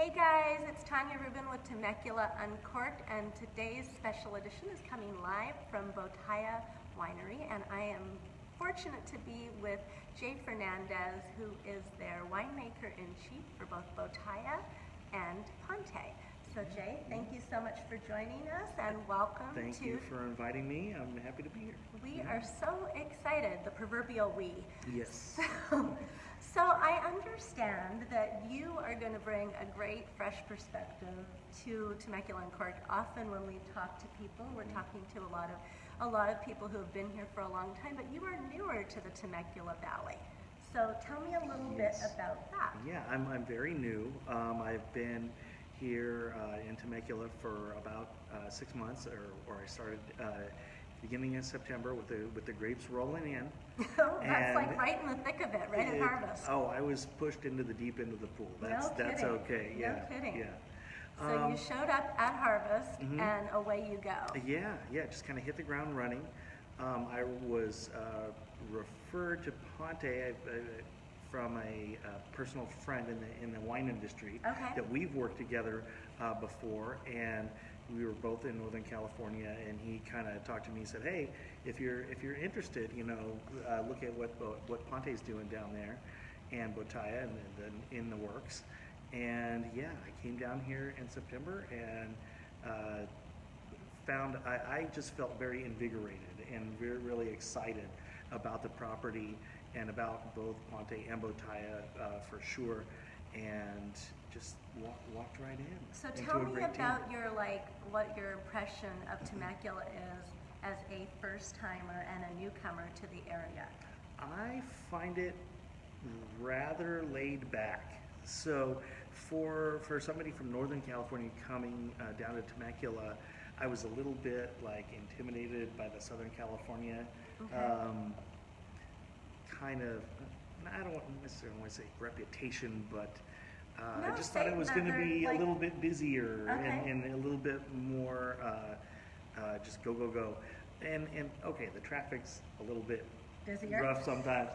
Hey guys, it's Tanya Rubin with Temecula UNCORKED, and today's special edition is coming live from Bottaia Winery, and I am fortunate to be with Jay Fernandez, who is their winemaker-in-chief for both Bottaia and Ponte. So Jay, thank you so much for joining us, and welcome. Thank you for inviting me. I'm happy to be here. We are so excited, the proverbial we. Yes. So I understand that you are going to bring a great fresh perspective to Temecula UNCORKED. Often when we talk to people, we're talking to a lot of people who have been here for a long time, but you are newer to the Temecula Valley. So tell me a little bit about that. Yeah, I'm very new. I've been here in Temecula for about 6 months, or I started beginning of September with the grapes rolling in. Oh, that's like right in the thick of it, right at harvest. Oh, I was pushed into the deep end of the pool. That's okay. Yeah. No kidding. Yeah. So you showed up at harvest and away you go. Yeah, just kind of hit the ground running. I was referred to Ponte from a personal friend in the wine industry that we've worked together before, and we were both in Northern California, and he kind of talked to me and said, hey, if you're interested, look at what Ponte's doing down there, and Bottaia, and then in the works. And yeah, I came down here in September and found I just felt very invigorated and really excited about the property and about both Ponte and Bottaia for sure, and just walked right in. So tell me about what your impression of Temecula is as a first timer and a newcomer to the area. I find it rather laid back. So for somebody from Northern California coming down to Temecula, I was a little bit intimidated by the Southern California kind of, I don't necessarily want to say reputation, but I just thought it was going to be a little bit busier and a little bit more just go. And okay, the traffic's a little bit busier, rough sometimes,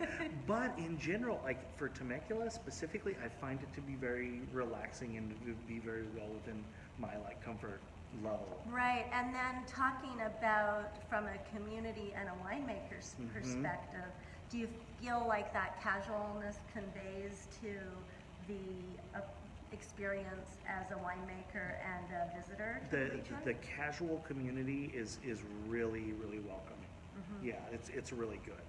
but in general, for Temecula specifically, I find it to be very relaxing and to be very well within my comfort level. Right, and then talking about from a community and a winemaker's perspective, do you feel like that casualness conveys to the experience as a winemaker and a visitor to the region? The casual community is really welcoming. Yeah, it's really good,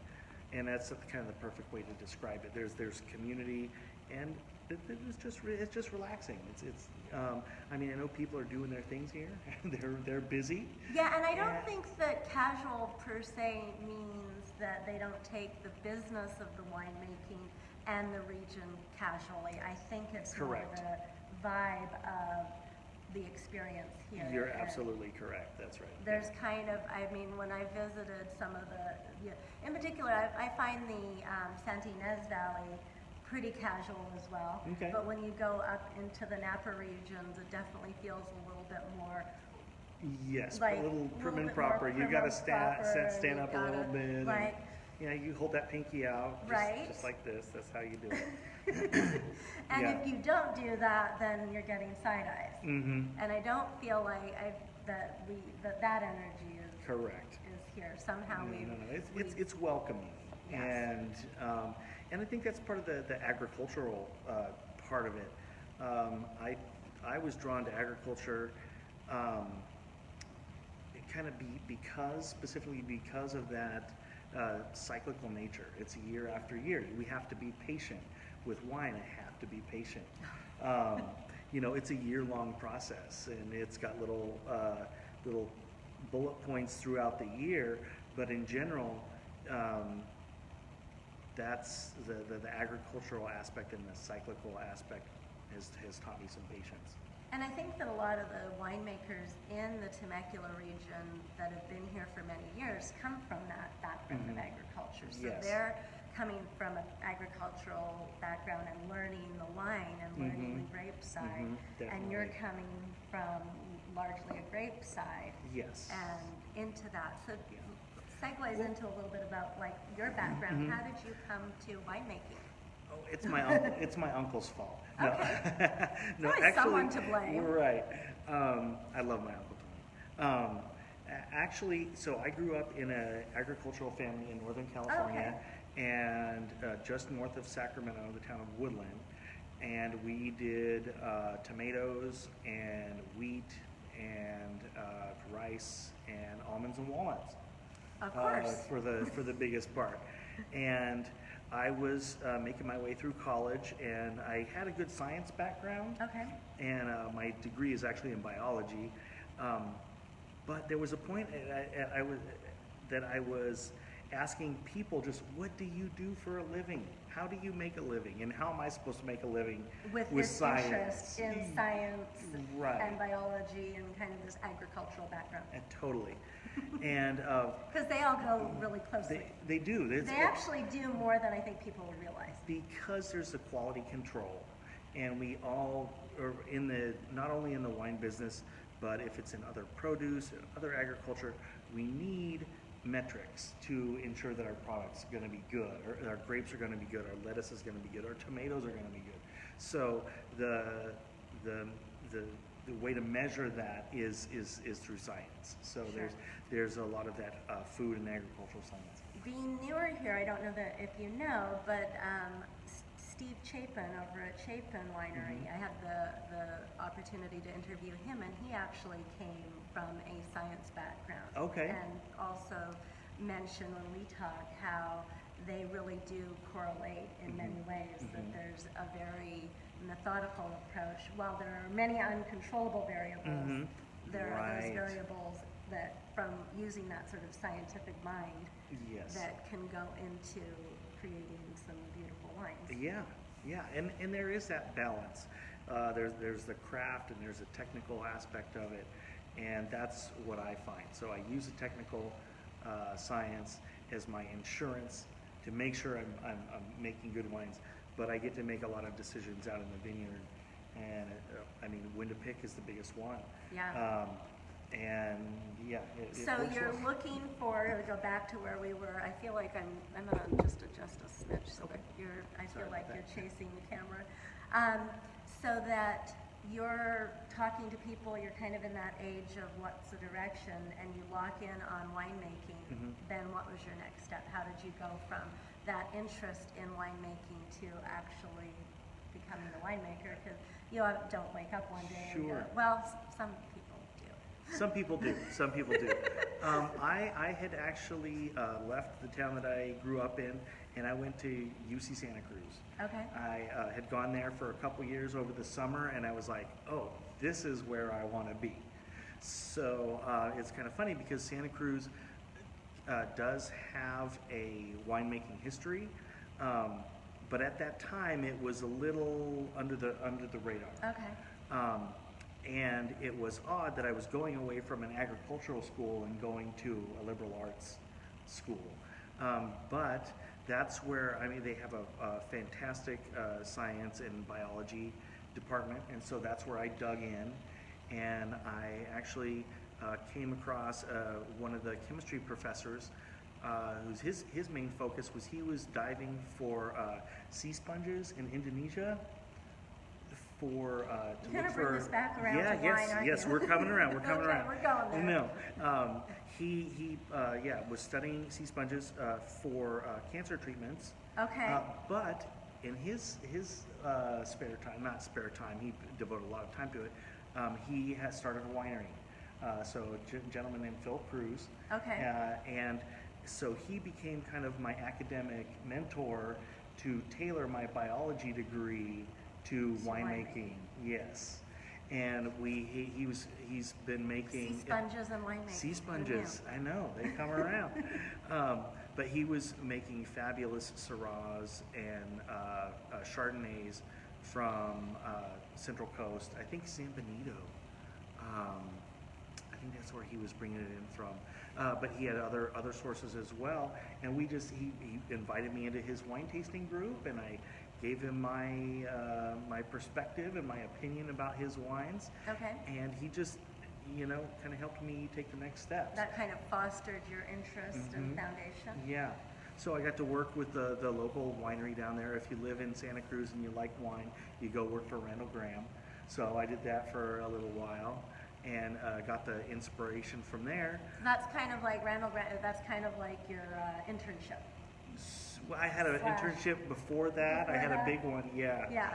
and that's kind of the perfect way to describe it. There's community, and it's just relaxing. I mean, I know people are doing their things here. they're busy. Yeah, and I don't think that casual per se means that they don't take the business of the winemaking and the region casually. I think it's more the vibe of the experience here. You're absolutely correct. That's right. There's when I visited some of in particular, I find the Santa Ynez Valley pretty casual as well. Okay. But when you go up into the Napa regions, it definitely feels a little bit more. Yes, a little prim and proper. You got to stand up a little bit. You hold that pinky out, just like this. That's how you do it. And if you don't do that, then you're getting side eyes. And I don't feel like that energy is correct. Is here somehow. No. It's welcoming, yes. And I think that's part of the agricultural part of it. I was drawn to agriculture. Specifically because of that cyclical nature. It's year after year. We have to be patient. With wine, I have to be patient. It's a year-long process, and it's got little bullet points throughout the year, but in general, that's the agricultural aspect and the cyclical aspect has taught me some patience. And I think that a lot of the winemakers in the Temecula region that have been here for many years come from that background of agriculture. So they're coming from an agricultural background and learning the wine and learning the grape side. And you're coming from largely a grape side. Yes. And into that. So segues into a little bit about your background. How did you come to winemaking? Oh, it's my uncle. It's my uncle's fault. No, Okay. no, Always actually, someone to blame. right. I love my uncle Tony. Actually, so I grew up in an agricultural family in Northern California, and just north of Sacramento, the town of Woodland, and we did tomatoes and wheat and rice and almonds and walnuts. Of course. For the biggest part. And I was making my way through college, and I had a good science background. Okay. And my degree is actually in biology. But there was a point that I was asking people, just what do you do for a living? How do you make a living? And how am I supposed to make a living with this science? Interest in science Right. and biology and kind of this agricultural background. Totally. And because they all go really closely. they do. They actually do more than I think people would realize. Because there's the quality control, and we all are not only in the wine business, but if it's in other produce, other agriculture, we need metrics to ensure that our product's going to be good, or our grapes are going to be good, our lettuce is going to be good, our tomatoes are going to be good. So the way to measure that is through science. So sure. there's a lot of that food and agricultural science. Being newer here, I don't know that if you know, but Steve Chapin over at Chapin Winery, I had the opportunity to interview him, and he actually came from a science background. Okay. And also mentioned when we talk how they really do correlate in many ways, that there's a very methodical approach. While there are many uncontrollable variables, there are those variables that from using that sort of scientific mind that can go into creating some beautiful wines. Yeah, and there is that balance. There's the craft and there's a technical aspect of it, and that's what I find. So I use the technical science as my insurance to make sure I'm making good wines, but I get to make a lot of decisions out in the vineyard, and I mean, when to pick is the biggest one. Yeah. And yeah. So you're looking for, to go back to where we were, I feel like I'm gonna just adjust a smidge so that I feel like you're chasing the camera. So that you're talking to people, you're kind of in that age of what's the direction, and you lock in on winemaking, then what was your next step? How did you go from that interest in winemaking to actually becoming a winemaker? Because you don't wake up one day and go, well, some people do. Some people do. Some people do. I had actually left the town that I grew up in, and I went to UC Santa Cruz. Okay. I had gone there for a couple years over the summer, and I was like, oh, this is where I want to be. So it's kind of funny because Santa Cruz does have a winemaking history, but at that time it was a little under the radar. Okay. And it was odd that I was going away from an agricultural school and going to a liberal arts school. But that's where, I mean, they have a fantastic science and biology department, and so that's where I dug in. And I actually came across one of the chemistry professors whose his main focus was he was diving for sea sponges in Indonesia. For to You're look gonna bring this back around to wine, aren't yes, you? we're coming around. We're coming around. We're going there. No, he was studying sea sponges for cancer treatments. Okay. But in his spare time, not spare time, he devoted a lot of time to it. He has started a winery. So a gentleman named Phil Cruz. Okay. And so he became kind of my academic mentor to tailor my biology degree to winemaking. Yes. And he's been making sea sponges and winemaking. Sea sponges, I know, they come around. But he was making fabulous Syrahs and Chardonnays from Central Coast. I think San Benito. I think that's where he was bringing it in from. But he had other sources as well. And he invited me into his wine tasting group, and I gave him my perspective and my opinion about his wines. Okay. And he just, kind of helped me take the next steps. That kind of fostered your interest and foundation. Yeah. So I got to work with the local winery down there. If you live in Santa Cruz and you like wine, you go work for Randall Graham. So I did that for a little while and got the inspiration from there. That's kind of like Randall Graham, that's kind of like your internship. Well, I had an internship before that. I had a big one, yeah. Yeah.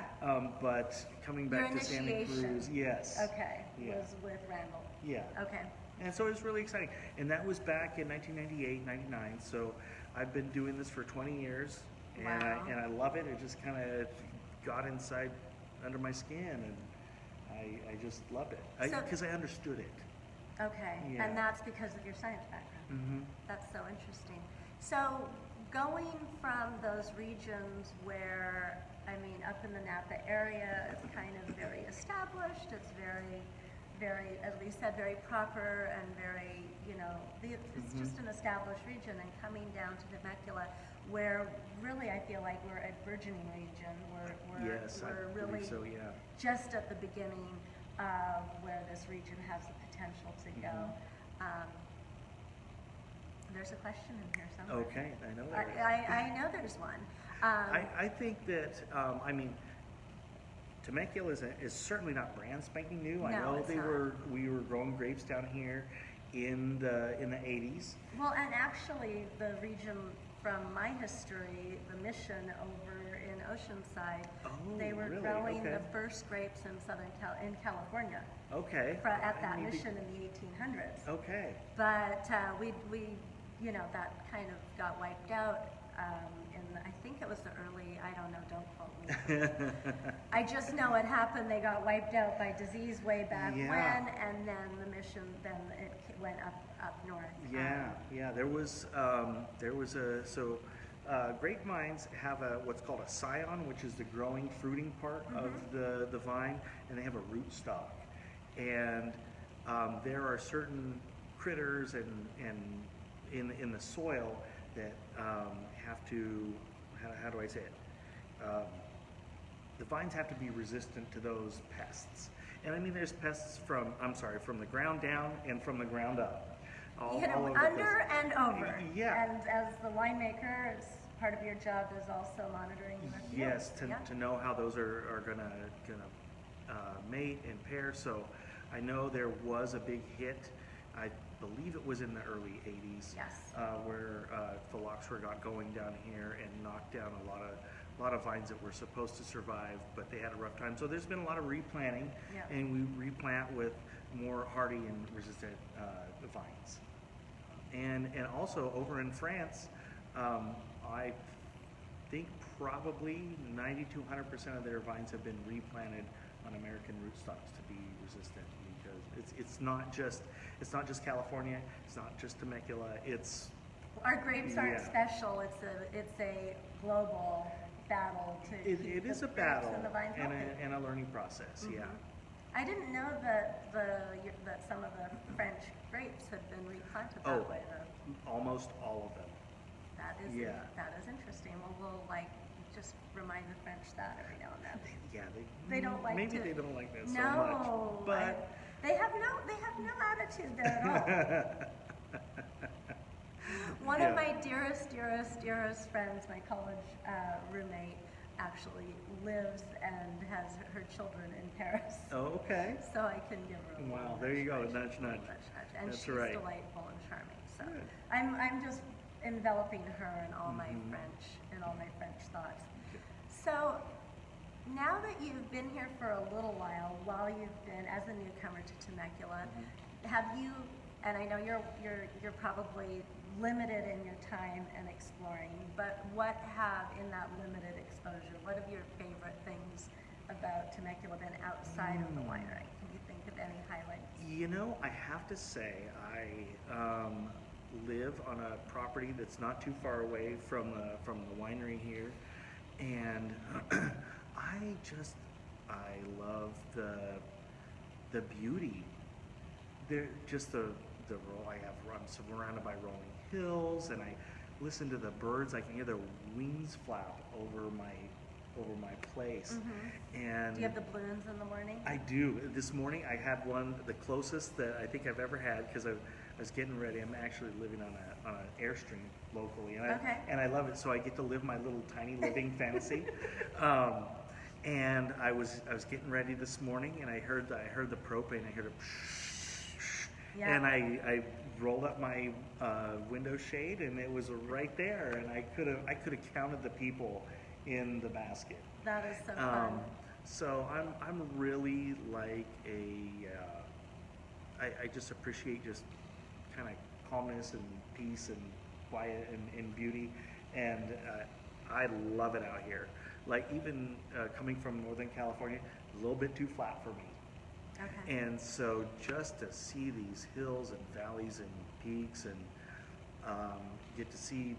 But coming back to Santa Cruz, yes. Okay, was with Randall. Yeah. Okay. And so it was really exciting. And that was back in 1998, 99. So I've been doing this for 20 years. And, wow. I love it. It just kind of got inside under my skin. And I just loved it. Because I understood it. Okay. Yeah. And that's because of your science background. Mm-hmm. That's so interesting. So going from those regions where, I mean, up in the Napa area, it's kind of very established, it's very, as Lee said, very proper and very, you know, it's just an established region, and coming down to Temecula, where really I feel like we're a burgeoning region, we're really so, yeah. just at the beginning of where this region has the potential to go. There's a question in here somewhere. Okay, I know there is. I know there's one. I think that, I mean, Temecula is certainly not brand spanking new. No, I know it's not. we were growing grapes down here in the 80s. Well, and actually the region from my history, the mission over in Oceanside, they were really? growing Okay. the first grapes in California. Okay. At that mission in the 1800s. Okay. But we you know, that kind of got wiped out I think it was the early, I don't know, don't quote me. I just know it happened. They got wiped out by disease way back when, and then the mission, then it went up north. Yeah, there was grapevines have what's called a scion, which is the growing, fruiting part of the vine, and they have a rootstock. And there are certain critters and in the soil that have to, how do I say it? The vines have to be resistant to those pests. And I mean, there's pests from the ground down and from the ground up. All under and over. Yeah. And as the winemaker, it's part of your job is also monitoring the field. Yes, to know how those are gonna mate and pair. So I know there was a big hit. I believe it was in the early 80s. Yes. Where phylloxera got going down here and knocked down a lot of vines that were supposed to survive, but they had a rough time. So there's been a lot of replanting, and we replant with more hardy and resistant vines. And also over in France, I think probably 90 to 100% of their vines have been replanted on American rootstocks to be resistant, because it's not just California, it's not just Temecula, it's our grapes aren't special. It's a global battle to keep it is the a battle grapes and the vines healthy. and a learning process. Yeah. I didn't know that that some of the French grapes had been replanted that way. Almost all of them. That is interesting. Well, we'll just remind the French that every now and then. They don't like maybe to, they don't like that so much. But they have no attitude there at all. One of my dearest friends, my college roommate, actually lives and has her children in Paris. Oh, okay. So I can give her a wow, there you go, nudge. And that's she's right. delightful and charming. So good. I'm just enveloping her in all my French thoughts. Okay. So now that you've been here for a little while you've been as a newcomer to Temecula, have you? And I know you're probably limited in your time and exploring, but what have, in that limited exposure, what have your favorite things about Temecula been outside of the winery? Can you think of any highlights? You know, I have to say, I live on a property that's not too far away from the winery here, and I love the beauty. I'm surrounded by rolling hills, and I listen to the birds. I can hear their wings flap over over my place. And do you have the balloons in the morning? I do. This morning I had one, the closest that I think I've ever had, because I was getting ready. I'm actually living on an Airstream locally, and I love it. So I get to live my little tiny living fantasy. And I was getting ready this morning, and I heard the propane. I heard a and I rolled up my window shade, and it was right there, and I could have counted the people in the basket. That is so fun. So I'm really like I just appreciate just kind of calmness and peace and quiet and beauty, and I love it out here. Like even coming from Northern California, a little bit too flat for me. Okay. And so just to see these hills and valleys and peaks and get to see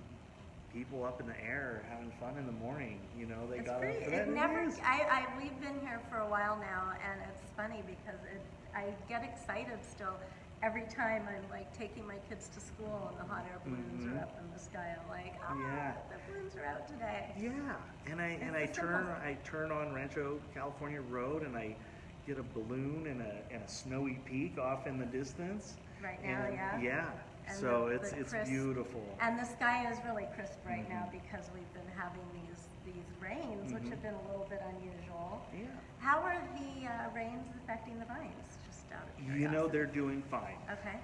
people up in the air having fun in the morning, you know, they got pretty, up for that. We've been here for a while now, and it's funny because I get excited still every time I'm like taking my kids to school and the hot air balloons are up in the sky. I'm like, the balloons are out today. Yeah, and I turn on Rancho California Road, and I get a balloon and a snowy peak off in the distance. Right now, yeah. And so it's crisp, beautiful. And the sky is really crisp right now because we've been having these rains, which have been a little bit unusual. Yeah. How are the rains affecting the vines? Just out of curiosity. You know, they're doing fine. Okay.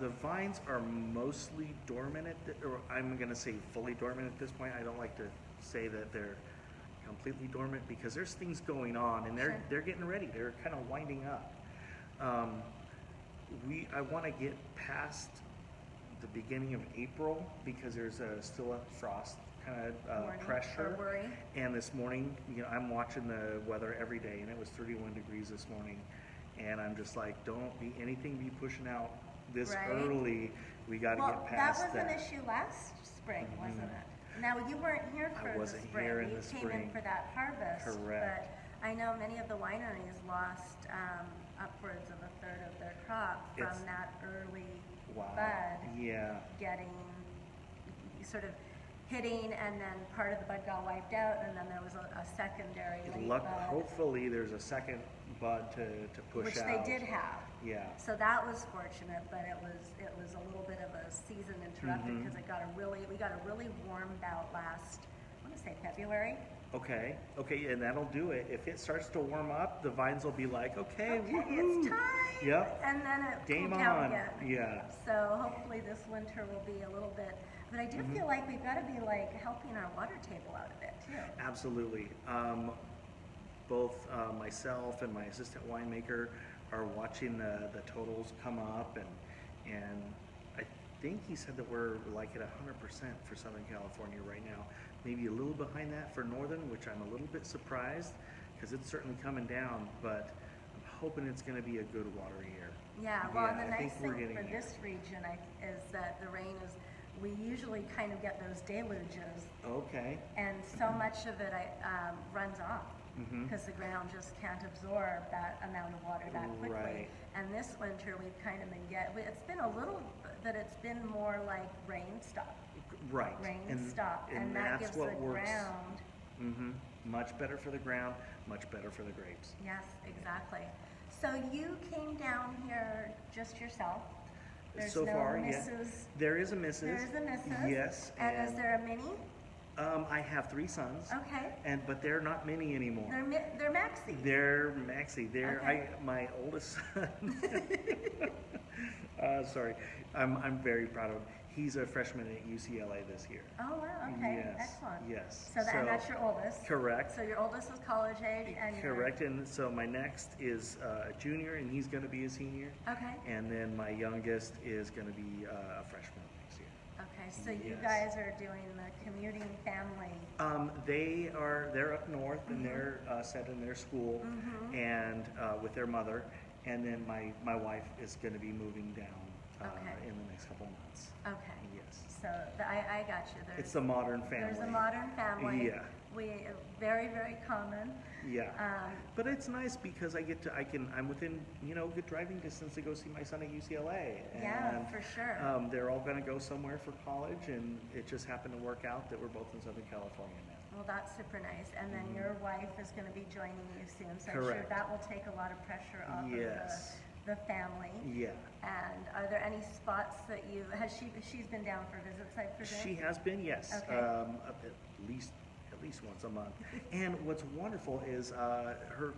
The vines are mostly dormant, or I'm going to say fully dormant at this point. I don't like to say that they're completely dormant because there's things going on, and they're getting ready. They're kind of winding up. I want to get past the beginning of April because there's still a frost kind of pressure. Worry. And this morning, you know, I'm watching the weather every day, and it was 31 degrees this morning, and I'm just like, don't be pushing out this early. We got to get past that. That was an issue last spring, wasn't it? Now you weren't here for the spring. Here in you the came spring. in for that harvest. Correct. But I know many of the wineries lost upwards of a third of their crop from that early bud getting sort of hitting, and then part of the bud got wiped out, and then there was a secondary late bud. Hopefully there's a second bud to push which out. They did have. Yeah. So that was fortunate, but it was a little bit of a season interrupted because we got a really warm bout last, I want to say February. Okay, and that'll do it. If it starts to warm up, the vines will be like, okay, it's time. Yep. And then it game cooled on. down again. Yeah. So hopefully this winter will be a little bit, but I do feel like we've got to be like helping our water table out a bit too. Absolutely. Both myself and my assistant winemaker are watching the totals come up, and I think he said that we're like at 100% for Southern California right now. Maybe a little behind that for Northern, which I'm a little bit surprised because it's certainly coming down, but I'm hoping it's going to be a good water year. Yeah, well, and the nice thing for this region is that the rain is, we usually kind of get those deluges. Okay. And so much of it runs off because the ground just can't absorb that amount of water that quickly. Right. And this winter we've kind of been it's been a little, but it's been more like rain stop. Right. Rain stop. And that gives the ground. Much better for the ground, much better for the grapes. Yes, exactly. So you came down here just yourself? There's so no far, missus. Yeah. There is a missus. There is a missus. Yes. And is there a mini? I have 3 sons. Okay. But they're not mini anymore. They're maxi. They're maxi. My oldest son. Sorry, I'm very proud of him. He's a freshman at UCLA this year. Oh wow. Okay. Yes. Excellent. Yes. And that's your oldest. Correct. So your oldest is college age, and correct. And so my next is a junior, and he's going to be a senior. Okay. And then my youngest is going to be a freshman next year. Okay. So you guys are doing the commuting family. They're up north, and they're set in their school, and with their mother, and then my wife is going to be moving down in the next couple months. Okay. Yes. So I got you. It's a modern family. There's a modern family. Yeah. Very, very common. Yeah. But it's nice because I'm within, good driving distance to go see my son at UCLA. And, yeah, for sure. They're all going to go somewhere for college, and it just happened to work out that we're both in Southern California now. Well, that's super nice. And then your wife is going to be joining you soon, so I'm Correct. sure that will take a lot of pressure off Yes. of the family. Yeah. And are there any spots that she's been down for visits, I presume? She has been, yes. Okay. At least once a month. And what's wonderful is her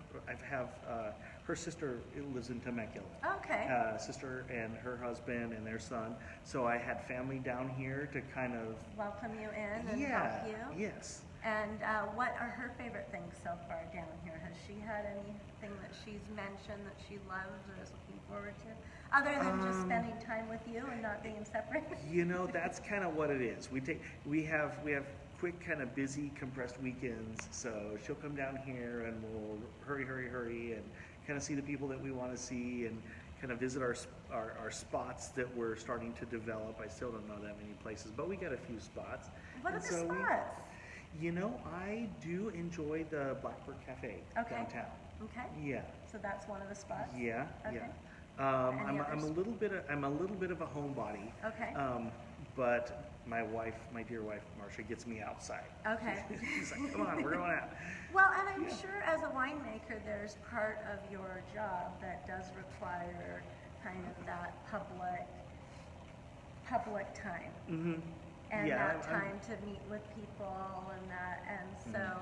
sister lives in Temecula. Okay. Sister and her husband and their son. So I had family down here to kind of Welcome you in and help you. Yes. And what are her favorite things so far down here? Has she had anything that she's mentioned that she loves or is looking forward to? Other than just spending time with you and not being separate? You know, that's kind of what it is. We have quick, kind of busy, compressed weekends. So she'll come down here and we'll hurry, and kind of see the people that we want to see and kind of visit our spots that we're starting to develop. I still don't know that many places, but we got a few spots. What are the spots? You know, I do enjoy the Blackbird Cafe downtown. Okay. Yeah. So that's one of the spots. Yeah. Okay. Yeah. I'm a little bit of a homebody. Okay. But my dear wife, Marcia, gets me outside. Okay. She's like, come on, we're going out. Well, and I'm sure as a winemaker, there's part of your job that does require kind of that public time. Mm-hmm. And that time to meet with people and so.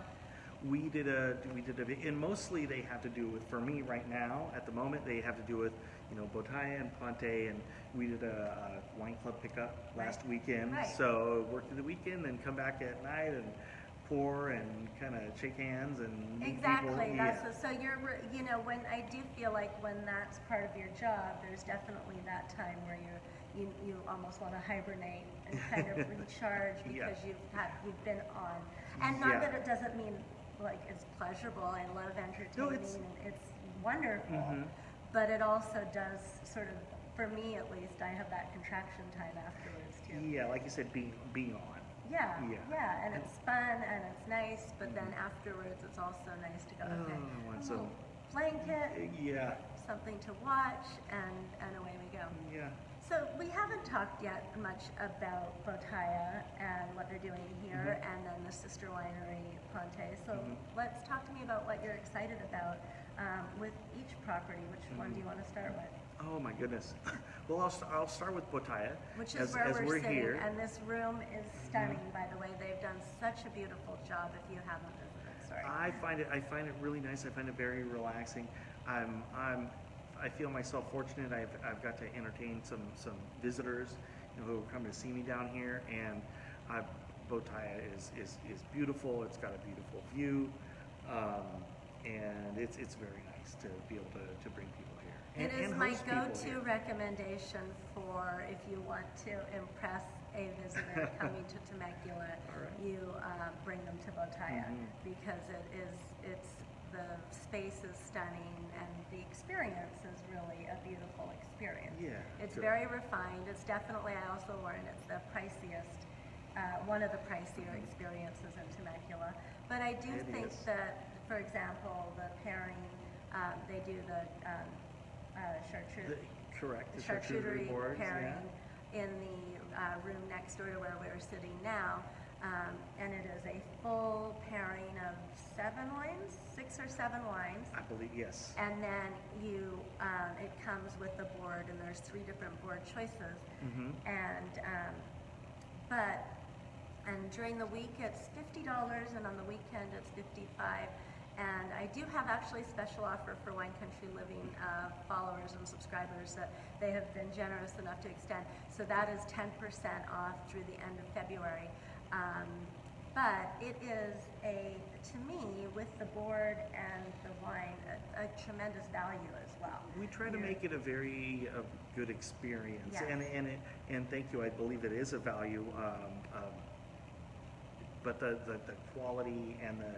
We did a, and mostly they have to do with, for me right now, at the moment, they have to do with, Bottaia and Ponte, and we did a wine club pickup last weekend. Right. So work through the weekend, then come back at night and pour and kind of shake hands and meet exactly. people. That's so you're, when I do feel like when that's part of your job, there's definitely that time where you almost want to hibernate and kind of recharge because you've been on, and not that it doesn't mean like it's pleasurable. I love entertaining. It's wonderful, but it also does sort of, for me at least, I have that contraction time afterwards too. Yeah, like you said, being on. Yeah, and it's fun and it's nice, but then afterwards it's also nice to go, okay, I want a some little blanket, something to watch, and away we go. Yeah. So we haven't talked yet much about Bottaia and what they're doing here, and then the sister winery, Ponte. So let's talk to me about what you're excited about with each property. Which one do you want to start with? Oh my goodness. Well, I'll start with Bottaia. Which is where we're sitting, here. And this room is stunning, by the way. They've done such a beautiful job if you haven't visited. Sorry. I find it really nice. I find it very relaxing. I feel myself fortunate. I've got to entertain some visitors, who come to see me down here, and Bottaia is beautiful. It's got a beautiful view, and it's very nice to be able to bring people here. It is my go-to recommendation for if you want to impress a visitor coming to Temecula. You bring them to Bottaia because the space is stunning and the experience is really a beautiful experience. Yeah, it's very refined. It's definitely, I also learned, it's the priciest, one of the pricier experiences in Temecula. But I do think that, for example, the pairing, they do the charcuterie boards, pairing in the room next door to where we're sitting now. And it is a full pairing of 6 or 7 wines. I believe, yes. And then it comes with the board, and there's 3 different board choices. And during the week it's $50, and on the weekend it's $55. And I do have actually a special offer for Wine Country Living followers and subscribers that they have been generous enough to extend. So that is 10% off through the end of February. But it is to me, with the board and the wine, a tremendous value as well. We try to make it a very good experience, yes. and thank you. I believe it is a value, but the quality and the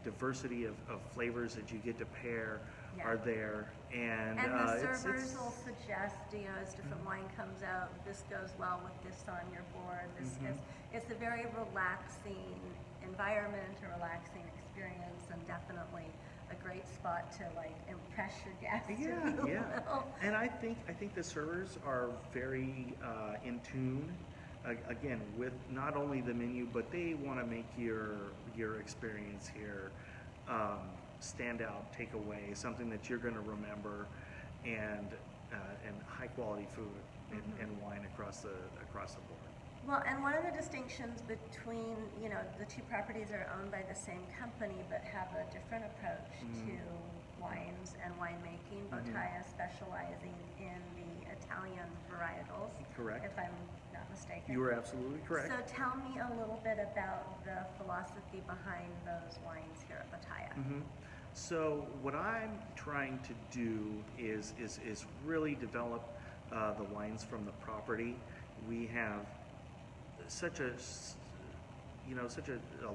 diversity of flavors that you get to pair are there, and the servers will suggest, as different wine comes out, this goes well with this on your board. It's a very relaxing environment, a relaxing experience, and definitely a great spot to impress your guests. Yeah. And I think the servers are very in tune again, with not only the menu, but they want to make your experience here stand out, take away, something that you're going to remember, and high quality food and wine across the board. Well, and one of the distinctions between, the two properties are owned by the same company but have a different approach to wines and winemaking. Bottaia specializing in the Italian varietals. Correct. If I'm not mistaken. You are absolutely correct. So tell me a little bit about the philosophy behind those wines here at Bottaia. So what I'm trying to do is really develop the wines from the property. We have such a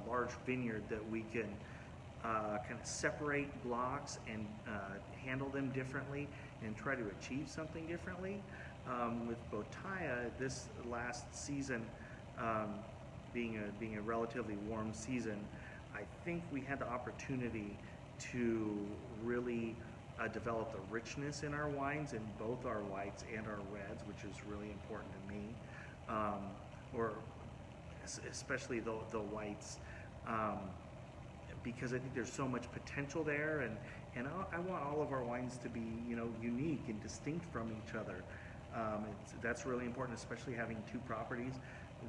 large vineyard that we can kind of separate blocks and handle them differently and try to achieve something differently. With Bottaia, this last season being a relatively warm season, I think we had the opportunity to really develop the richness in our wines, in both our whites and our reds, which is really important to me, or especially the whites, because I think there's so much potential there, and I want all of our wines to be unique and distinct from each other. That's really important, especially having two properties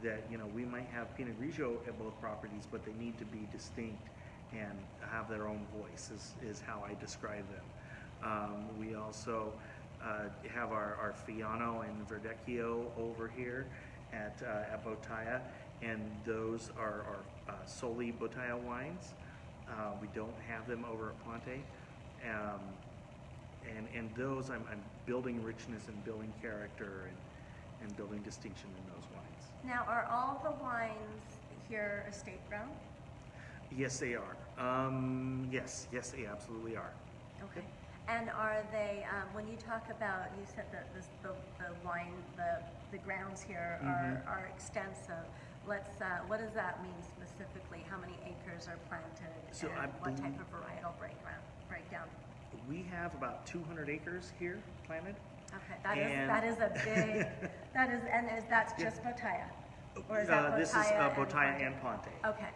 that we might have Pinot Grigio at both properties, but they need to be distinct and have their own voice, is how I describe them. We also have our Fiano and Verdecchio over here at Bottaia, and those are solely Bottaia wines. We don't have them over at Ponte. And those, I'm building richness and building character and building distinction in those wines. Now, are all the wines here estate grown? Yes, they are. Yes, they absolutely are. Okay. And are they, when you talk about, you said that the wine, the grounds here are extensive. What does that mean specifically? How many acres are planted, so and what type of varietal breakdown? We have about 200 acres here planted. Okay, that is a big, that's just Bottaia? Or is that Bottaia this is Bottaia and Ponte okay.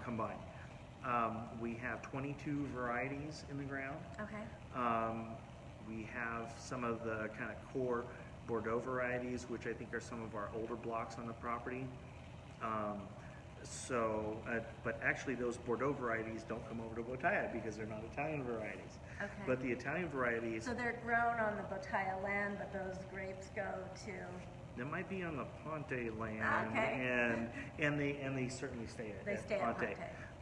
Combined. We have 22 varieties in the ground. Okay. We have some of the kind of core Bordeaux varieties, which I think are some of our older blocks on the property. But actually those Bordeaux varieties don't come over to Bottaia because they're not Italian varieties. Okay. But the Italian varieties... So they're grown on the Bottaia land, but those grapes go to... They might be on the Ponte land, okay. and they certainly stay at Ponte.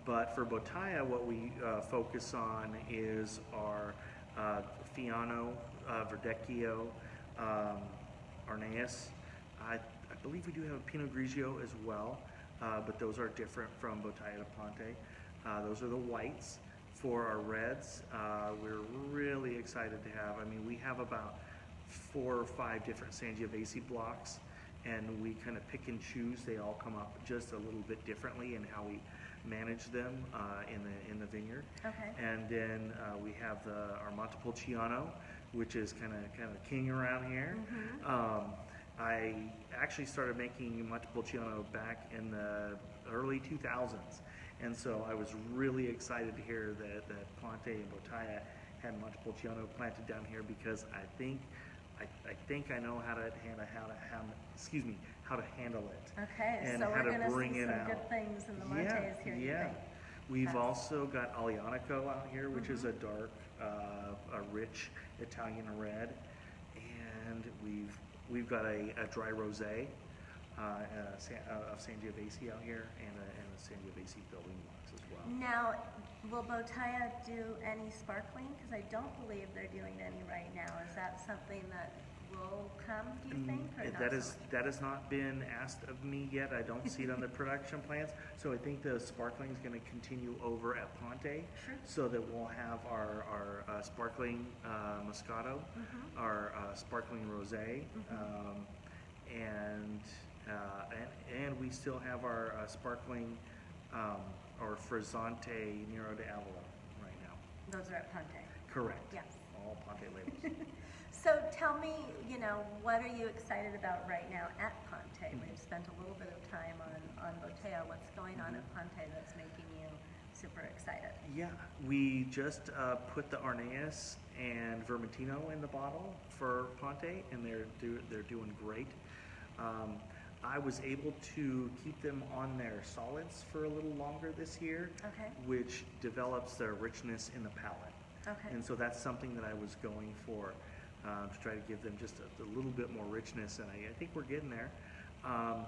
But for Bottaia, what we focus on is our Fiano, Verdecchio, Arneas. I believe we do have a Pinot Grigio as well, but those are different from Bottaia to Ponte. Those are the whites. For our reds, we're really excited to have, we have about 4 or 5 different Sangiovese blocks, and we kind of pick and choose. They all come up just a little bit differently in how we manage them in the vineyard. Okay. And then we have our Montepulciano, which is kind of king around here. I actually started making Montepulciano back in the early 2000s, and so I was really excited to hear that Ponte and Bottaia had Montepulciano planted down here, because I think I know how to handle it. Okay, and so we're going to see some good things in the Montes here. Yeah. We've also got Aglianico out here, which is a dark, a rich Italian red, and we've got a dry rosé of Sangiovese out here, and a Sangiovese building blocks as well. Now, will Bottaia do any sparkling? Because I don't believe they're doing any right now. Is that something that will come, do you think, or not? That has not been asked of me yet. I don't see it on the production plans. So I think the sparkling is going to continue over at Ponte, so that we'll have our sparkling Moscato, our sparkling Rosé, and we still have our sparkling or Frizzante Nero d'Avola right now. Those are at Ponte. Correct. Yes. All Ponte labels. So tell me, what are you excited about right now at Ponte? We've spent a little bit of time on Bottaia. What's going on at Ponte that's making you super excited? Yeah, we just put the Arneas and Vermentino in the bottle for Ponte, and they're doing great. I was able to keep them on their solids for a little longer this year, which develops their richness in the palate. And so that's something that I was going for, to try to give them just a little bit more richness, and I think we're getting there. And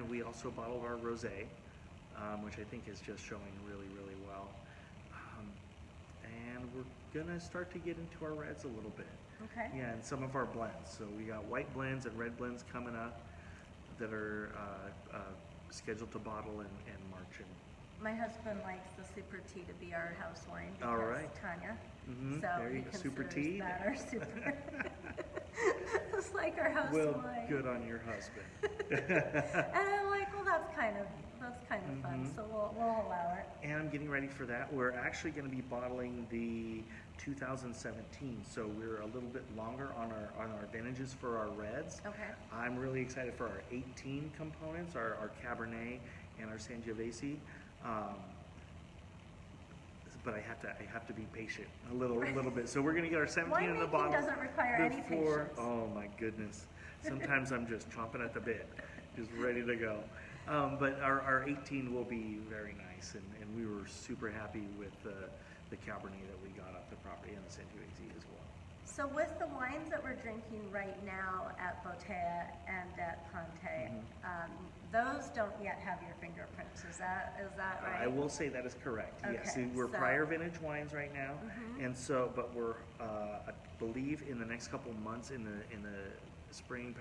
we also bottled our rosé, which I think is just showing really, really well. And we're gonna start to get into our reds a little bit. Yeah, and some of our blends. So we got white blends and red blends coming up that are scheduled to bottle in March. And my husband likes the Super Tea to be our house wine because all right. Tanya. Mm-hmm. So there you go. Super Tea. That our super. It's like our house well, wine. Well, good on your husband. And I'm like, well, that's kind of fun. So we'll allow it. And I'm getting ready for that. We're actually going to be bottling the 2017, so we're a little bit longer on our vintages for our reds. I'm really excited for our 18 components, our Cabernet and our Sangiovese. But I have to be patient a little bit. So we're going to get our 17 in the bottle. Doesn't require any patience. Oh my goodness! Sometimes I'm just chomping at the bit, just ready to go. But our 18 will be very nice, and we were super happy with the Cabernet that we got off the property and the Sangiovese as well. So with the wines that we're drinking right now at Bottaia and at Ponte, those don't yet have your fingerprints. Is that right? I will say that is correct. Okay, yes, we're prior vintage wines right now, and so but we're I believe in the next couple months in the spring,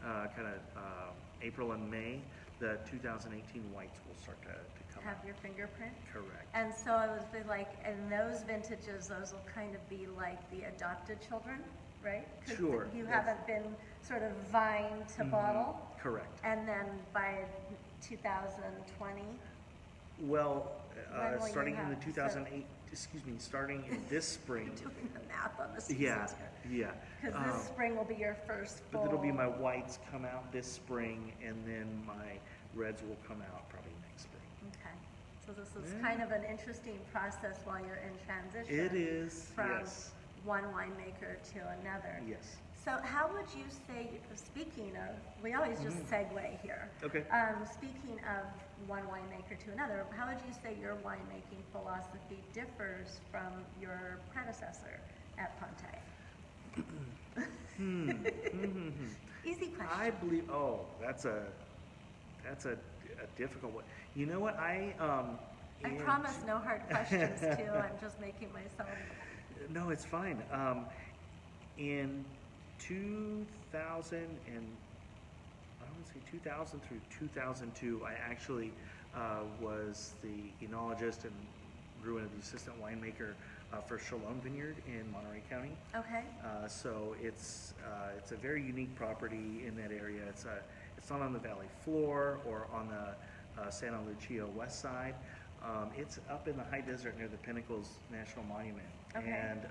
kind of April and May, the 2018 whites will start to come have out. your fingerprint? Correct. And so it was like, in those vintages, those will kind of be like the adopted children, right? Sure. You haven't been sort of vine to bottle. Correct. And then by 2020? Well, starting in the 2008, starting in this spring. Doing the math on the seasons. Yeah. Because this spring will be your first full. But it'll be my whites come out this spring, and then my reds will come out probably next spring. Okay. So this is kind of an interesting process while you're in transition. It is, from yes. one winemaker to another. Yes. So how would you say, speaking of, we always just segue here. Okay. Speaking of one winemaker to another, how would you say your winemaking philosophy differs from your predecessor at Ponte? Easy question. I believe, that's a difficult one. You know what, I promise no hard questions too, I'm just making myself. No, it's fine. In 2000 and I want to say 2000 through 2002, I actually was the enologist and grew into the assistant winemaker for Shalom Vineyard in Monterey County. Okay. So it's a very unique property in that area. It's not on the valley floor or on the Santa Lucia west side. It's up in the high desert near the Pinnacles National Monument. Okay. And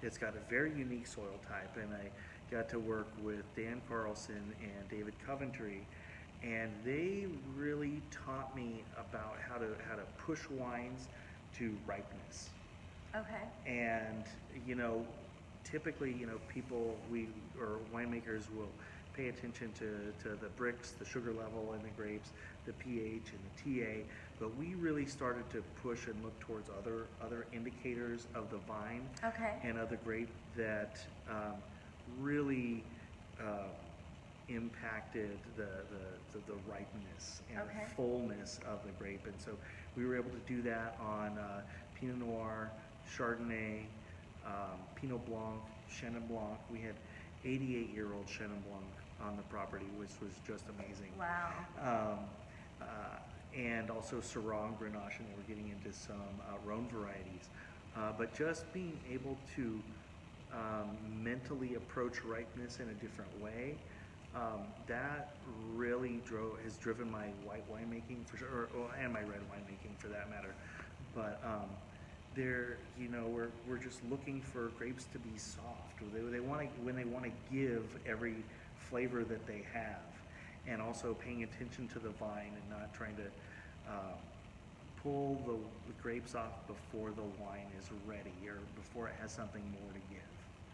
it's got a very unique soil type, and I got to work with Dan Carlson and David Coventry, and they really taught me about how to push wines to ripeness. Okay. And typically, people or winemakers will pay attention to the bricks, the sugar level in the grapes, the pH and the TA, but we really started to push and look towards other indicators of the vine and of the grape that really impacted the ripeness and the fullness of the grape. And so we were able to do that on Pinot Noir, Chardonnay, Pinot Blanc, Chenin Blanc. We had 88-year-old Chenin Blanc on the property, which was just amazing. Wow. And also Syrah and Grenache, and we're getting into some Rhone varieties. But just being able to mentally approach ripeness in a different way, that really has driven my white winemaking for sure, and my red winemaking for that matter. But they're, we're just looking for grapes to be soft. They want to, when they want to give every flavor that they have, and also paying attention to the vine and not trying to pull the grapes off before the wine is ready or before it has something more to give.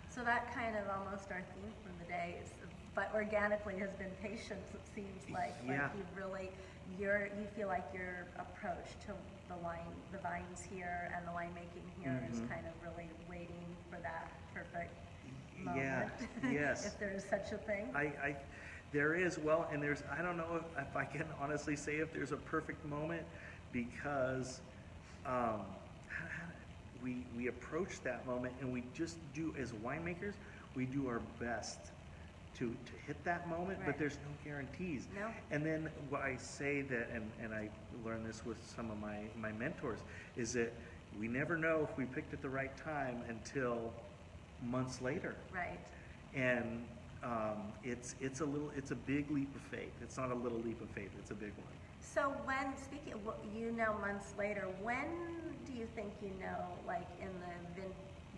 So that kind of almost our theme for the day is, but organically has been patience. It seems like, yeah. like you feel like your approach to the vines here and the winemaking here is kind of really waiting for that perfect moment. Yeah. Yes. If there is such a thing. There is. Well, and I don't know if I can honestly say if there's a perfect moment, because we approach that moment, and we just do, as winemakers, we do our best to hit that moment, right. But there's no guarantees. No. And then what I say that, and I learned this with some of my mentors, is that we never know if we picked at the right time until months later. Right. And it's a big leap of faith. It's not a little leap of faith, it's a big one. So months later, when do you think like in the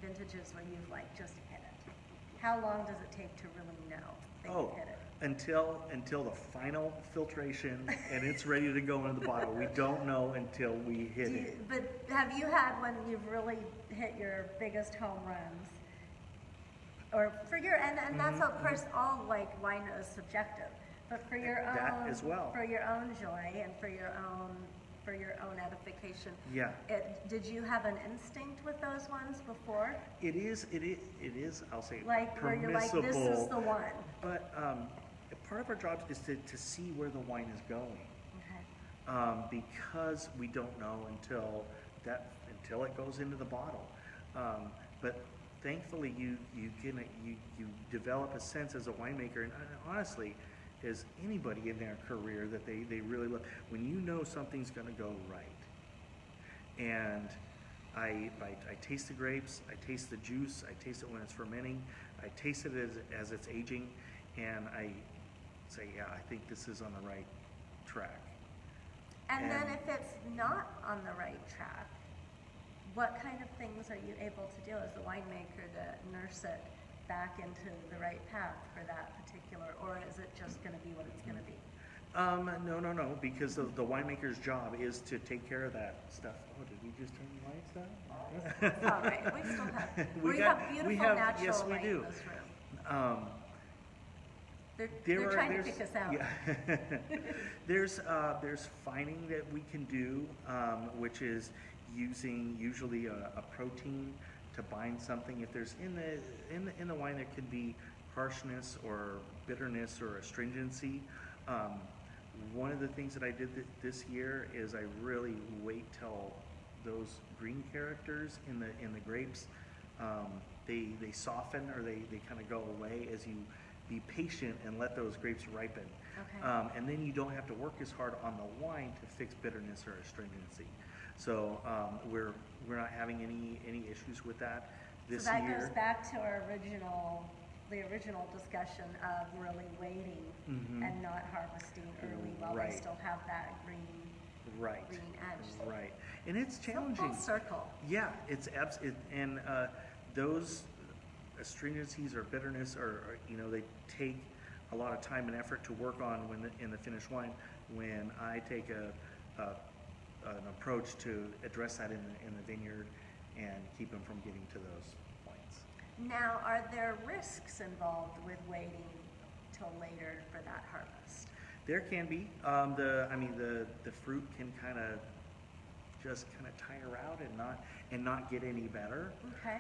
vintages where you've like just hit it? How long does it take to really know that you've hit it? Until the final filtration and it's ready to go into the bottle. We don't know until we hit it. But have you had when you've really hit your biggest home runs? Or for your, and that's of course all like wine is subjective, but for your own, that as well. For your own joy and for your own edification. Yeah. Did you have an instinct with those ones before? It is. I'll say like permissible. Where you're like, this is the one. But part of our job is to see where the wine is going. Okay. Because we don't know until it goes into the bottle. But thankfully, you develop a sense as a winemaker, and honestly, as anybody in their career, that they really love when you know something's going to go right. And I taste the grapes, I taste the juice, I taste it when it's fermenting, I taste it as it's aging, and I say, yeah, I think this is on the right track. And then if it's not on the right track, what kind of things are you able to do as a winemaker to nurse it back into the right path for that particular, or is it just going to be what it's going to be? No, because the winemaker's job is to take care of that stuff. Oh, did we just turn the lights down? It's all right. We still have, we have beautiful natural yes, we light do. in this room. They're trying to kick us out. Yeah. There's fining that we can do, which is using usually a protein to bind something. If there's in the wine, there could be harshness or bitterness or astringency. One of the things that I did this year is I really wait till those green characters in the grapes they soften or they kind of go away as you be patient and let those grapes ripen. Okay. And then you don't have to work as hard on the wine to fix bitterness or astringency. So we're not having any issues with that this year. So that goes back to our the original discussion of really waiting and not harvesting early while Right. they still have that green edge. Right. And it's challenging. Full circle. Yeah, it's and those astringencies or bitterness or they take a lot of time and effort to work on in the finished wine. When I take an approach to address that in the vineyard and keep them from getting to those points. Now, are there risks involved with waiting till later for that harvest? There can be. The fruit can kind of tire out and not get any better. Okay.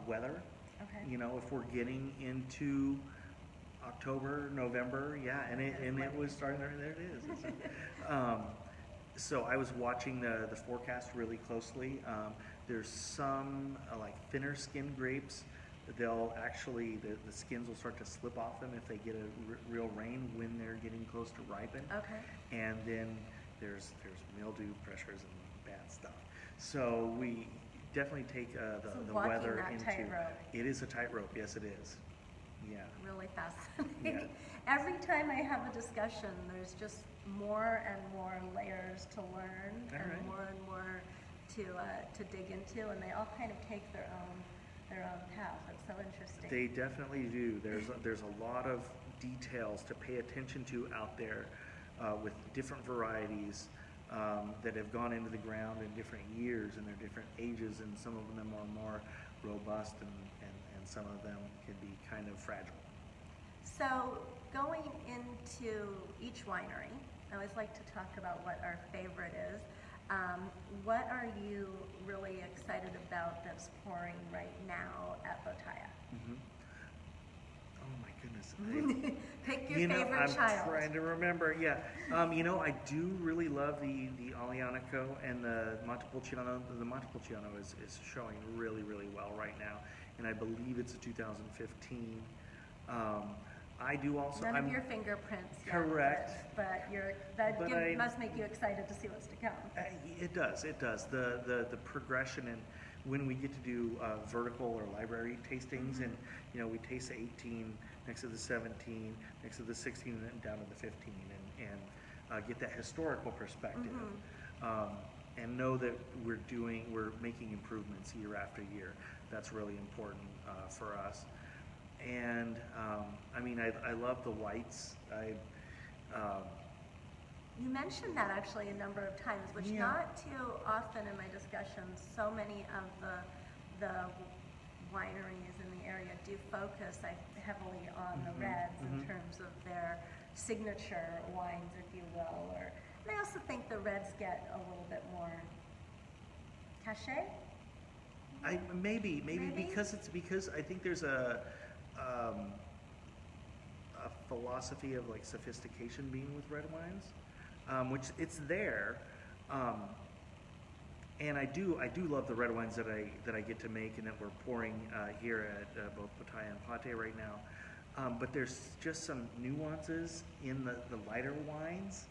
Weather. Okay. If we're getting into October, November, yeah, and it was starting there. There it is. So I was watching the forecast really closely. There's some like thinner skinned grapes. They'll actually the skins will start to slip off them if they get a real rain when they're getting close to ripen. Okay. And then there's mildew pressures and bad stuff. So we definitely take the weather into. Tightrope. It is a tightrope. Yes, it is. Yeah. Really fascinating. Yeah. Every time I have a discussion, there's just more and more layers to learn and more to to dig into, and they all kind of take their own path. It's so interesting. They definitely do. There's a lot of details to pay attention to out there with different varieties that have gone into the ground in different years and they're different ages, and some of them are more robust and some of them can be kind of fragile. So going into each winery, I always like to talk about what our favorite is. What are you really excited about that's pouring right now at Bottaia? Mm-hmm. Oh my goodness. Pick your favorite child. I'm trying to remember. Yeah. I do really love the Aglianico and the Montepulciano. The Montepulciano is showing really, really well right now, and I believe it's a 2015. I do also. None of your fingerprints. Correct. But must make you excited to see what's to come. It does. It does. The progression, and when we get to do vertical or library tastings, and we taste the 18 next to the 17, next to the 16, and then down to the 15, and get that historical perspective, and know that we're making improvements year after year. That's really important for us. And I love the whites. You mentioned that actually a number of times, which not too often in my discussions. So many of the wineries in the area do focus heavily on the reds in terms of their signature wines, if you will. And I also think the reds get a little bit more cachet. Maybe because I think there's a philosophy of like sophistication being with red wines, which it's there, and I do love the red wines that I get to make and that we're pouring here at both Bottaia and Ponte right now. But there's just some nuances in the lighter wines,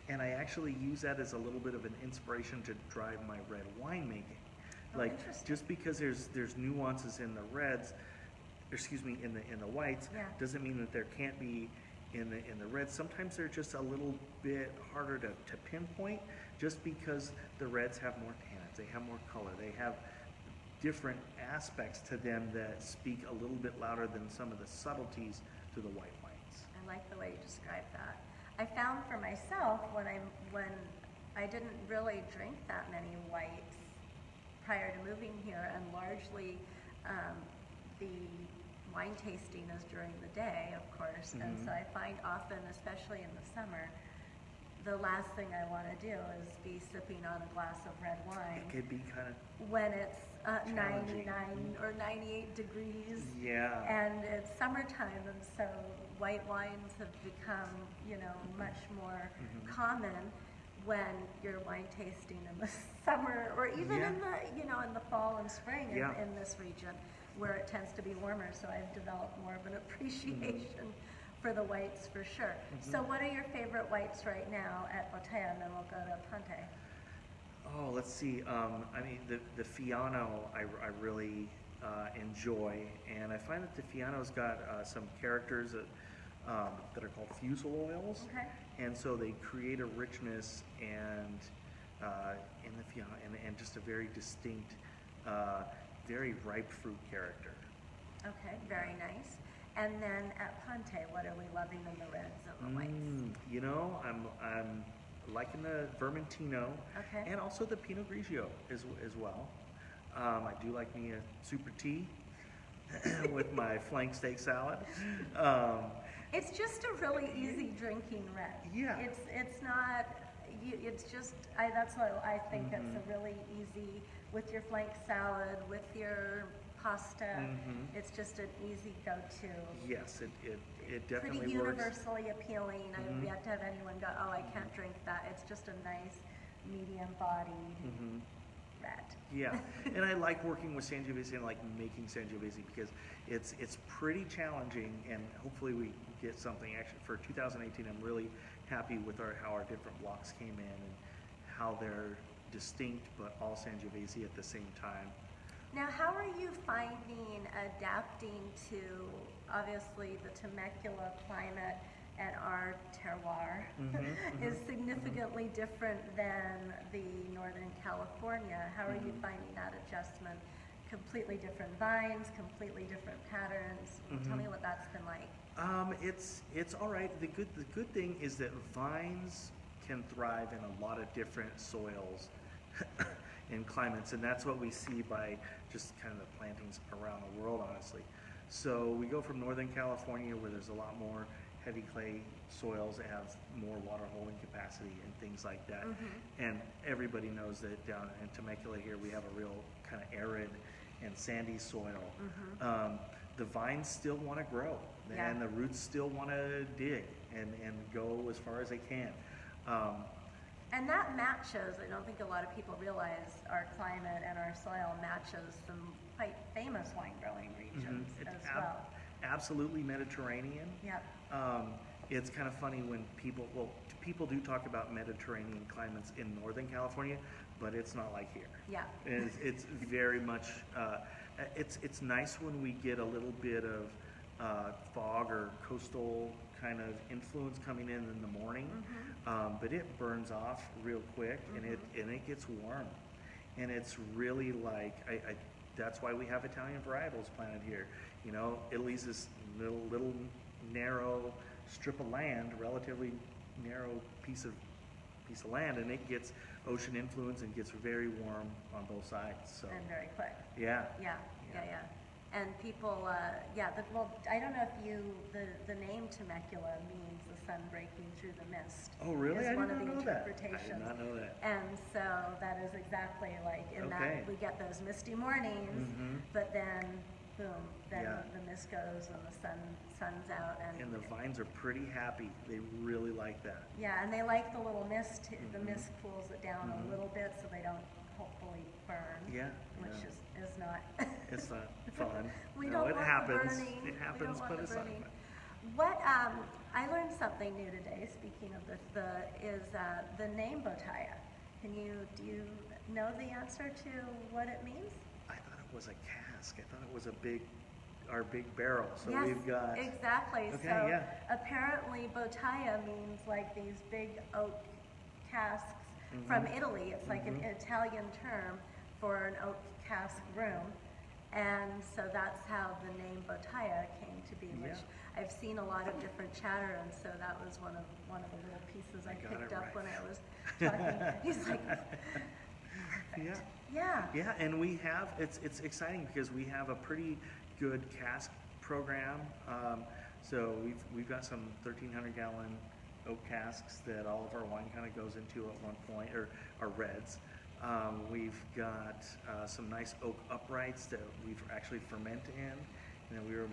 and I actually use that as a little bit of an inspiration to drive my red wine making. Like just because there's nuances in the reds, in the whites, doesn't mean that there can't be in the reds. Sometimes they're just a little bit harder to pinpoint, just because the reds have more tannins, they have more color, they have different aspects to them that speak a little bit louder than some of the subtleties to the white wines. I like the way you described that. I found for myself when I didn't really drink that many whites prior to moving here, and largely the wine tasting is during the day, of course, and so I find often, especially in the summer, the last thing I want to do is be sipping on a glass of red wine. It could be kind of when it's 99 or 98 degrees. Yeah. And it's summertime, and so white wines have become, much more common when you're wine tasting in the summer, or even in the fall and spring in this region, where it tends to be warmer. So I've developed more of an appreciation for the whites, for sure. So what are your favorite whites right now at Bottaia, and then we'll go to Ponte? Oh, let's see. The Fiano I really enjoy, and I find that the Fiano's got some characters that are called fusel oils, and so they create a richness and in the Fiano, and just a very distinct, very ripe fruit character. Okay, very nice. And then at Ponte, what are we loving in the reds and the whites? I'm liking the Vermentino, and also the Pinot Grigio as well. I do like me a super tea with my flank steak salad. It's just a really easy drinking red. Yeah. It's not. It's just. That's what I think. It's a really easy with your flank salad, with your pasta. It's just an easy go-to. Yes, it definitely pretty works. Universally appealing. I've yet to have anyone go, oh, I can't drink that. It's just a nice, medium-bodied red. Yeah, and I like working with Sangiovese and like making Sangiovese because it's pretty challenging, and hopefully we get something. Actually, for 2018, I'm really happy with how our different blocks came in and how they're distinct but all Sangiovese at the same time. Now, how are you finding adapting to, obviously, the Temecula climate and our terroir is significantly different than the Northern California. How are you finding that adjustment? Completely different vines, completely different patterns. Tell me what that's been like. It's all right. The good thing is that vines can thrive in a lot of different soils and climates, and that's what we see by just kind of the plantings around the world, honestly. So we go from Northern California, where there's a lot more heavy clay soils that have more water holding capacity and things like that. And everybody knows that down in Temecula here, we have a real kind of arid and sandy soil. The vines still want to grow, and the roots still want to dig and go as far as they can. And that matches, I don't think a lot of people realize, our climate and our soil matches some quite famous wine growing regions as well. Absolutely Mediterranean. Yep. It's kind of funny when people do talk about Mediterranean climates in Northern California, but it's not like here. Yeah. It's very much, it's nice when we get a little bit of fog or coastal kind of influence coming in the morning, but it burns off real quick, and it gets warm, and it's really like that's why we have Italian varietals planted here. You know, Italy's this little narrow strip of land, relatively narrow piece of land, and it gets ocean influence and gets very warm on both sides. So and very quick. Yeah. And people, well, I don't know if the name Temecula means the sun breaking through the mist. Oh, really? Is I one did of not the know that. interpretations. I did not know that. And so that is exactly like in that we get those misty mornings, but then boom, then the mist goes and the sun's out, and the vines are pretty happy. They really like that. Yeah, and they like the little mist. The mist cools it down a little bit, so they don't hopefully burn. Yeah, which is not. It's not fun. We don't want happens. the burning. It happens, but it's not fun. What I learned something new today. Speaking of the name Bottaia. Do you know the answer to what it means? I thought it was a cask. I thought it was our big barrel. So yes, we've got exactly. Okay, so apparently Bottaia means like these big oak casks from Italy. It's like an Italian term for an oak cask room, and so that's how the name Bottaia came to be. Which I've seen a lot of different chatter, and so that was one of the little pieces I picked up when I was talking. He's like, perfect. Yeah, and we have it's exciting because we have a pretty good cask program. So we've got some 1,300 gallon oak casks that all of our wine kind of goes into at one point, or our reds. We've got some nice oak uprights that we've actually ferment in, and we were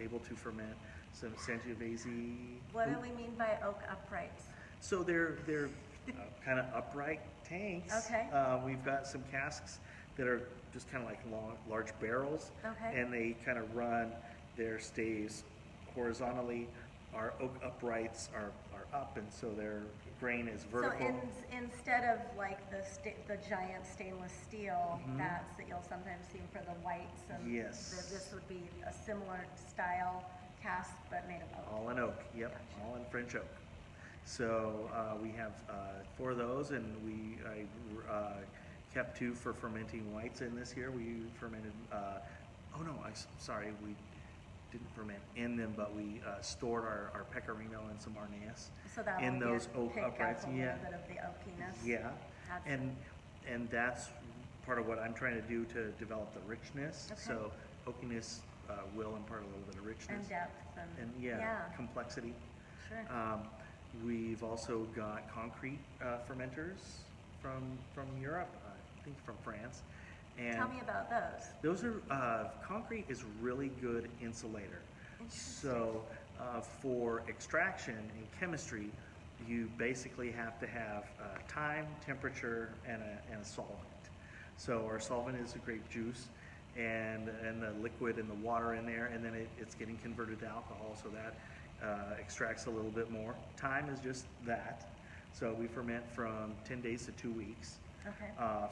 able to ferment some Sangiovese. What do we mean by oak uprights? So they're kind of upright tanks. Okay. We've got some casks that are just kind of like large barrels, and they kind of run their staves horizontally. Our oak uprights are up, and so their grain is vertical. So instead of like the giant stainless steel vats that you'll sometimes see for the whites, and this would be a similar style cask but made of oak. All in oak, yep, gotcha. All in French oak. So we have 4 of those, and I kept 2 for fermenting whites in this year. We fermented, we didn't ferment in them, but we stored our Pecorino and some Arneas in those oak uprights. A little bit of the oakiness. Yeah, and that's part of what I'm trying to do to develop the richness. Okay. So oakiness will impart a little bit of richness and depth and complexity. Sure. We've also got concrete fermenters from Europe, I think from France. And tell me about those. Those are, concrete is really good insulator. So for extraction in chemistry, you basically have to have time, temperature, and a solvent. So our solvent is a grape juice, and the liquid and the water in there, and then it's getting converted to alcohol, so that extracts a little bit more. Time is just that. So we ferment from 10 days to 2 weeks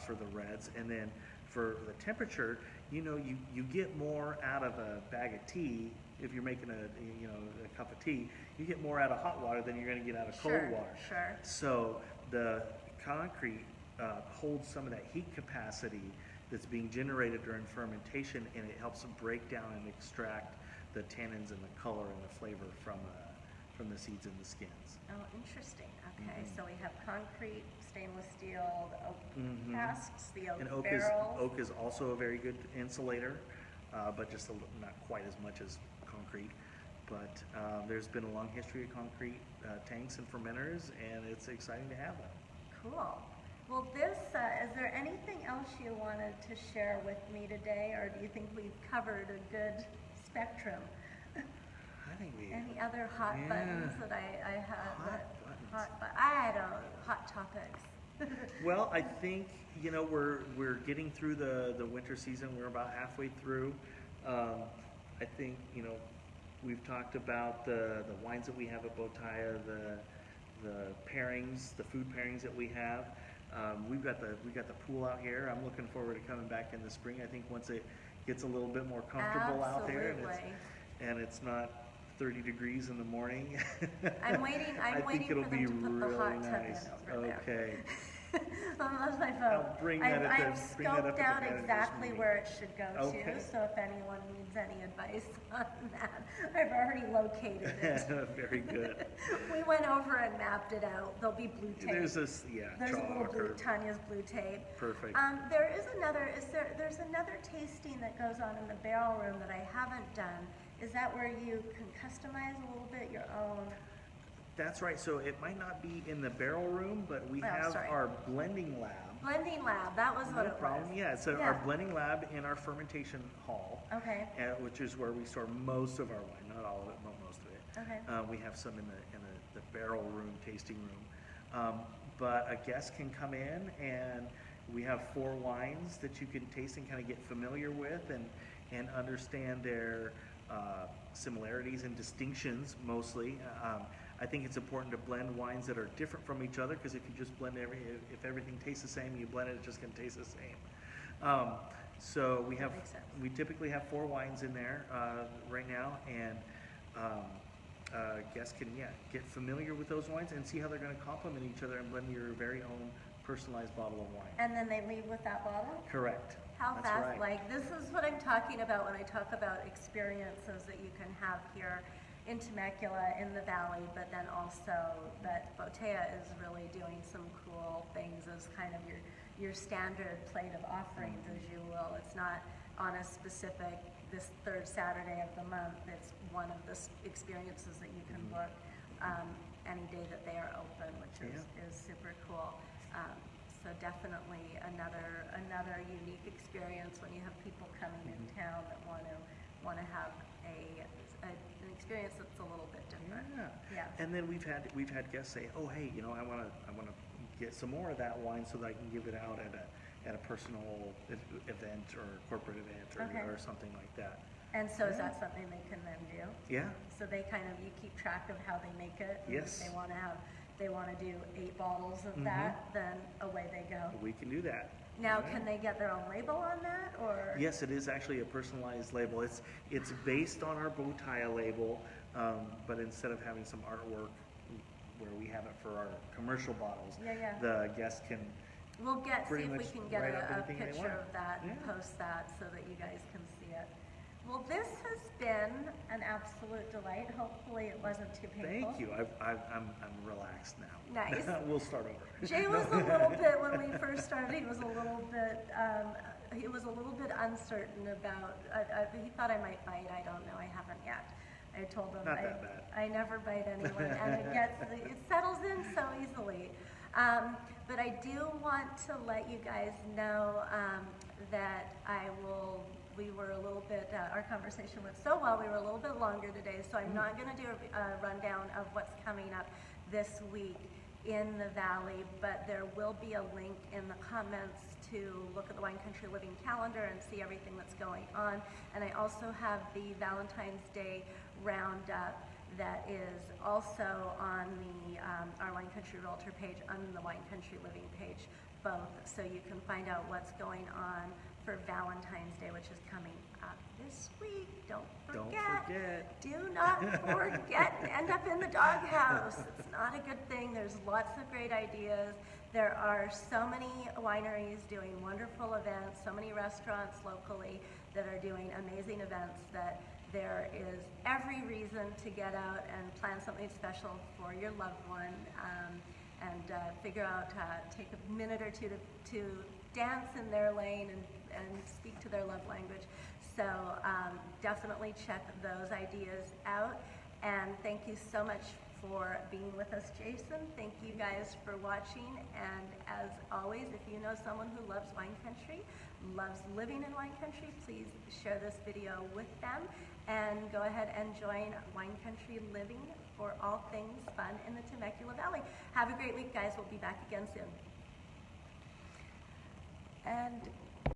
for the reds, and then for the temperature, you get more out of a bag of tea if you're making a cup of tea, you get more out of hot water than you're going to get out of cold water. Sure. So the concrete holds some of that heat capacity that's being generated during fermentation, and it helps break down and extract the tannins and the color and the flavor from the seeds and the skins. Oh, interesting. Okay, so we have concrete, stainless steel, the oak casks, the oak barrels. Oak is also a very good insulator, but just not quite as much as concrete. But there's been a long history of concrete tanks and fermenters, and it's exciting to have them. Cool. Well, is there anything else you wanted to share with me today, or do you think we've covered a good spectrum? I think we... Any other hot buttons that I had? Hot topics. Well, I think, we're getting through the winter season. We're about halfway through. I think, we've talked about the wines that we have at Bottaia, the pairings, the food pairings that we have. We've got the pool out here. I'm looking forward to coming back in the spring. I think once it gets a little bit more comfortable out there and it's not 30 degrees in the morning. I'm waiting for them to put the hot tub in over there. Okay. That's my phone. I've scoped out exactly where it should go to, so if anyone needs any advice on that, I've already located it. Very good. We went over and mapped it out. There'll be blue tape. There's a little Tanya's blue tape. Perfect. There's another tasting that goes on in the barrel room that I haven't done. Is that where you can customize a little bit your own? That's right. So it might not be in the barrel room, but we have our blending lab. Blending lab, that was what it was. Yeah, so our blending lab in our fermentation hall, which is where we store most of our wine, not all of it, but most of it. Okay. We have some in the barrel room, tasting room. But a guest can come in, and we have 4 wines that you can taste and kind of get familiar with and understand their similarities and distinctions mostly. I think it's important to blend wines that are different from each other, because if you just blend if everything tastes the same, you blend it, it's just going to taste the same. So we typically have 4 wines in there right now, and guests can get familiar with those wines and see how they're going to complement each other and blend your very own personalized bottle of wine. And then they leave with that bottle? Correct. How That's fast? right. Like, this is what I'm talking about when I talk about experiences that you can have here in Temecula, in the valley, but then also that Bottaia is really doing some cool things as kind of your standard plate of offerings, as you will. It's not on a specific, this 3rd Saturday of the month. It's one of the experiences that you can book any day that they are open, which is super cool. So definitely another unique experience when you have people coming in town that want to have an experience that's a little bit different. Yeah. And then we've had guests say, "Oh, hey, I want to get some more of that wine so that I can give it out at a personal event or a corporate event or something like that." And so is that something they can then do? Yeah. So they you keep track of how they make it. And yes. If they want to do 8 bottles of that, then away they go. We can do that. Now, can they get their own label on that, or? Yes, it is actually a personalized label. It's based on our Bottaia label, but instead of having some artwork where we have it for our commercial bottles, the guest can. We'll see if we can get a picture of that and Yeah. post that so that you guys can see it. Well, this has been an absolute delight. Hopefully it wasn't too painful. Thank you. I'm relaxed now. Nice. We'll start over. Jay was a little bit, when we first started, he was a little bit uncertain about, he thought I might bite. I don't know. I haven't yet. I told him Not that bad. I never bite anyone, and it settles in so easily. But I do want to let you guys know that we were a little bit, our conversation went so well, we were a little bit longer today, so I'm not going to do a rundown of what's coming up this week in the Valley, but there will be a link in the comments to look at the Wine Country Living calendar and see everything that's going on. And I also have the Valentines Day Round Up that is also on the our Wine Country Realtor page, on the Wine Country Living page, both, so you can find out what's going on for Valentine's Day, which is coming up this week. Don't Don't forget. forget. Do not forget and end up in the doghouse. It's not a good thing. There's lots of great ideas. There are so many wineries doing wonderful events, so many restaurants locally that are doing amazing events that there is every reason to get out and plan something special for your loved one, and figure out, take a minute or two to dance in their lane and speak to their love language. So definitely check those ideas out. And thank you so much for being with us, Jason. Thank you guys for watching. And as always, if you know someone who loves wine country, loves living in wine country, please share this video with them and go ahead and join Wine Country Living for all things fun in the Temecula Valley. Have a great week, guys. We'll be back again soon. And